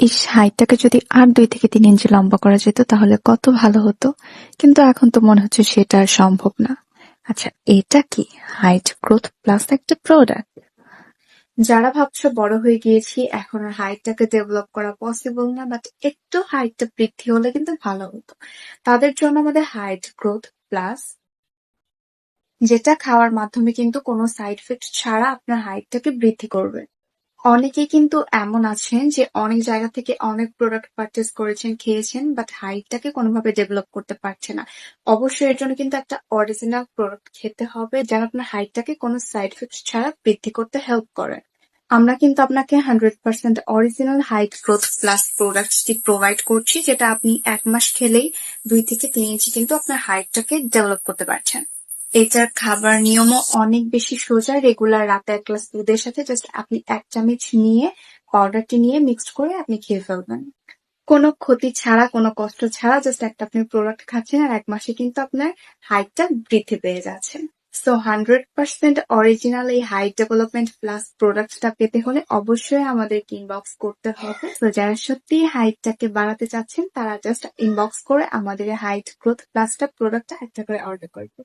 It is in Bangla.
ইস! হাইটটাকে যদি আর ২ থেকে ৩ ইঞ্চি লম্বা করা যেত তাহলে কত ভালো হতো। কিন্তু এখন তো মনে হচ্ছে সেটা আর সম্ভব না। আচ্ছা, এটা কি হাইট গ্রোথ প্লাস একটা প্রোডাক্ট? যারা ভাবছো বড় হয়ে গিয়েছি এখন আর হাইটটাকে ডেভেলপ করা পসিবল না, বাট একটু হাইটটা বৃদ্ধি হলে কিন্তু ভালো হতো, তাদের জন্য আমাদের হাইট গ্রোথ প্লাস, যেটা খাওয়ার মাধ্যমে কিন্তু কোনো সাইড ইফেক্ট ছাড়া আপনার হাইটটাকে বৃদ্ধি করবে। অনেকেই কিন্তু এমন আছেন যে অনেক জায়গা থেকে অনেক প্রোডাক্ট পারচেজ করেছেন, খেয়েছেন, বাট হাইটটাকে কোনোভাবে ডেভেলপ করতে পারছে না। অবশ্যই এর জন্য কিন্তু একটা অরিজিনাল প্রোডাক্ট খেতে হবে যেন আপনার হাইটটাকে কোনো সাইড ইফেক্ট ছাড়া বৃদ্ধি করতে হেল্প করে। আমরা কিন্তু আপনাকে 100% অরিজিনাল হাইট গ্রোথ প্লাস প্রোডাক্টসটি প্রোভাইড করছি, যেটা আপনি ১ মাস খেলেই ২ থেকে ৩ ইঞ্চি কিন্তু আপনার হাইটটাকে ডেভেলপ করতে পারছেন। এটার খাবার নিয়মও অনেক বেশি সোজা। রেগুলার রাতে ১ গ্লাস দুধের সাথে জাস্ট আপনি ১ চামচ নিয়ে পাউডারটি নিয়ে মিক্সড করে আপনি খেয়ে ফেলবেন। কোনো ক্ষতি ছাড়া, কোনো কষ্ট ছাড়া জাস্ট একটা আপনি প্রোডাক্ট খাচ্ছেন আর ১ মাসে কিন্তু আপনার হাইটটা বৃদ্ধি পেয়ে যাচ্ছে। সো 100% অরিজিনাল এই হাইট ডেভেলপমেন্ট প্লাস প্রোডাক্টটা পেতে হলে অবশ্যই আমাদেরকে ইনবক্স করতে হবে। তো যারা সত্যিই হাইটটাকে বাড়াতে চাচ্ছেন তারা জাস্ট ইনবক্স করে আমাদের হাইট গ্রোথ প্লাসটা প্রোডাক্টটা একটা করে অর্ডার করবে।